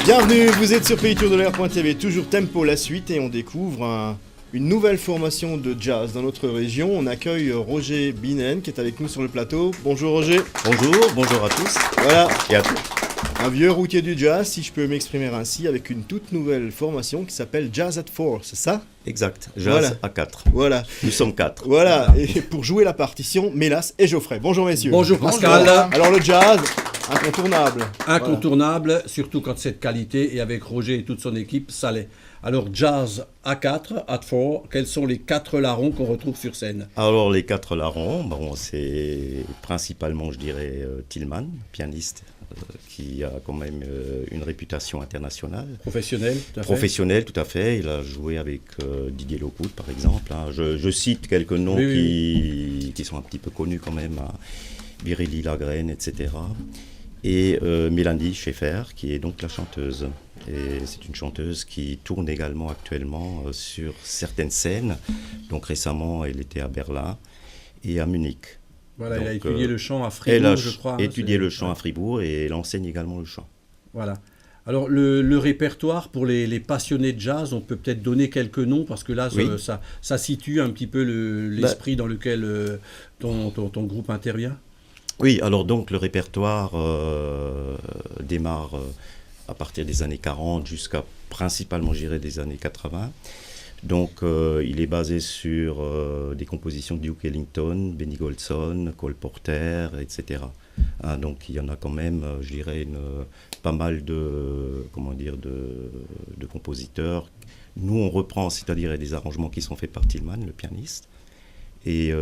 Bienvenue, vous êtes sur PayTourDeLair.tv, toujours tempo la suite et on découvre une nouvelle formation de jazz dans notre région. On accueille Roger Binen qui est avec nous sur le plateau. Bonjour Roger. Bonjour à tous. Voilà, Et à tous. un vieux routier du jazz, si je peux m'exprimer ainsi, avec une toute nouvelle formation qui s'appelle Jazz at 4, c'est ça? Exact, jazz Voilà. à 4. Voilà, Nous sommes 4. voilà. Et pour jouer la partition, Mélas et Geoffrey. Bonjour messieurs. Bonjour Pascal. Alors le jazz, incontournable. Incontournable, surtout quand c'est de qualité et avec Roger et toute son équipe, ça l'est. Alors jazz à 4, at 4, quels sont les 4 larrons qu'on retrouve sur scène? Alors les 4 larrons, c'est principalement je dirais Tillman, pianiste qui a quand même une réputation internationale. Professionnel, tout à fait. Professionnel, tout à fait. Il a joué avec Didier Lockwood par exemple. Hein. Je cite quelques noms qui sont un petit peu connus quand même. Hein. Biréli Lagrène, etc. Et Mélanie Schaeffer, qui est donc la chanteuse. Et c'est une chanteuse qui tourne également actuellement sur certaines scènes. Donc récemment, elle était à Berlin et à Munich. Voilà, Donc, elle a étudié le chant à Elle Fribourg, a je crois. étudié le chant à Fribourg et elle enseigne également le chant. Voilà. Alors le répertoire pour les passionnés de jazz, on peut peut-être donner quelques noms parce que là Oui. ça situe un petit peu l'esprit dans lequel ton groupe intervient. Oui, alors donc le répertoire démarre à partir des années 40 jusqu'à principalement, je dirais, des années 80. Donc il est basé sur des compositions de Duke Ellington, Benny Golson, Cole Porter, etc. Hein, donc il y en a quand même, je dirais, pas mal de compositeurs. Nous on reprend, c'est-à-dire des arrangements qui sont faits par Tillman, le pianiste. Et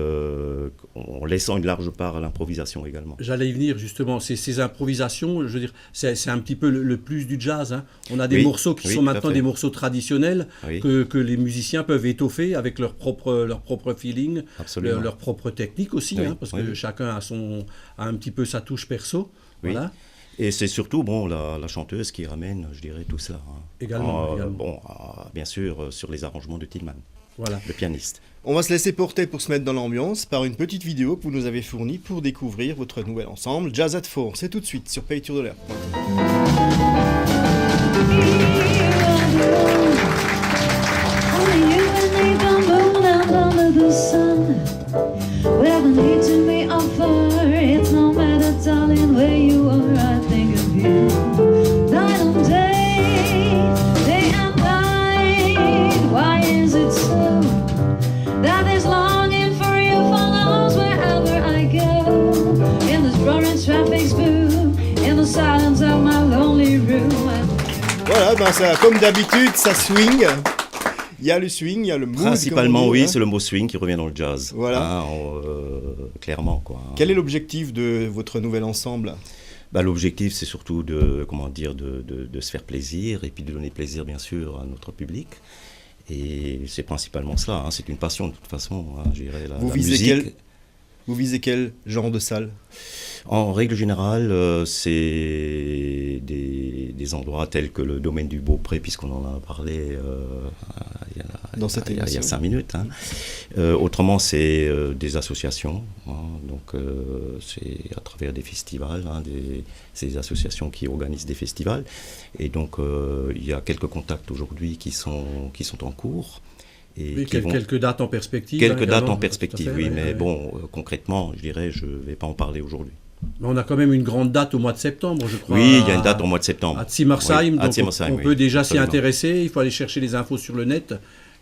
en laissant une large part à l'improvisation également. J'allais y venir justement, ces improvisations, je veux dire, c'est un petit peu le plus du jazz. Hein. On a des morceaux qui sont maintenant des morceaux traditionnels que les musiciens peuvent étoffer avec leur propre feeling, leur propre technique aussi, hein, parce que chacun a un petit peu sa touche perso. Oui. Voilà. Et c'est surtout la chanteuse qui ramène, je dirais, tout cela. Hein. Également. Bien sûr, sur les arrangements de Tillman, Voilà. le pianiste. On va se laisser porter pour se mettre dans l'ambiance par une petite vidéo que vous nous avez fournie pour découvrir votre nouvel ensemble, Jazz at 4. C'est tout de suite sur PayTourDeLair. Voilà, ben ça, comme d'habitude, ça swing. Il y a le swing, il y a le mood. Principalement, comme on dit, oui, hein. c'est le mot swing qui revient dans le jazz. Voilà. Hein, clairement, quoi. Quel est l'objectif de votre nouvel ensemble? L'objectif, c'est surtout de se faire plaisir et puis de donner plaisir, bien sûr, à notre public. Et c'est principalement cela. Hein, c'est une passion, de toute façon. Hein, je dirais, la musique. Vous visez quel genre de salle? En règle générale, c'est des endroits tels que le domaine du Beaupré, puisqu'on en a parlé il y a 5 minutes. Hein. Autrement, c'est des associations. Hein, donc, c'est à travers des festivals, hein, ces associations qui organisent des festivals. Et donc, il y a quelques contacts aujourd'hui qui sont en cours. Et quelques dates en perspective. Quelques dates en perspective, oui, mais bon, concrètement, je dirais, je ne vais pas en parler aujourd'hui. Mais on a quand même une grande date au mois de septembre, je crois. Oui, il y a une date au mois de septembre. À Zimmersheim, oui, donc on peut déjà s'y intéresser, il faut aller chercher les infos sur le net.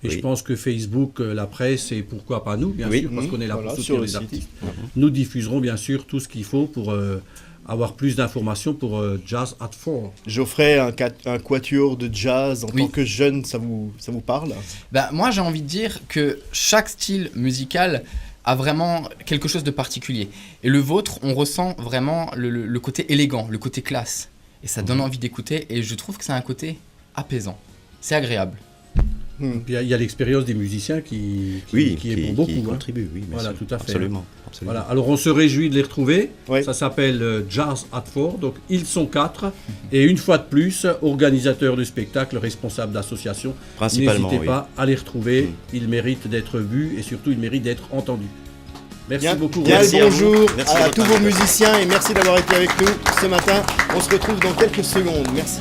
Et je pense que Facebook, la presse, et pourquoi pas nous, bien sûr, parce qu'on est là pour soutenir les artistes. Nous diffuserons bien sûr tout ce qu'il faut pour avoir plus d'informations pour Jazz at 4. Geoffrey, un quatuor de jazz en tant que jeune, ça vous parle? Moi, j'ai envie de dire que chaque style musical a vraiment quelque chose de particulier. Et le vôtre, on ressent vraiment le côté élégant, le côté classe. Et ça donne envie d'écouter, et je trouve que c'est un côté apaisant. C'est agréable. Il y a l'expérience des musiciens qui est pour beaucoup. Qui contribue, oui, voilà, sûr. tout à fait. Absolument. Voilà. Alors on se réjouit de les retrouver. Ça s'appelle Jazz at 4. Donc ils sont 4. Et une fois de plus, organisateurs du spectacle, responsables d'association. N'hésitez pas à les retrouver. Ils méritent d'être vus et surtout ils méritent d'être entendus. Merci beaucoup. Bonjour à tous vos musiciens et merci d'avoir été avec nous ce matin. On se retrouve dans quelques secondes. Merci.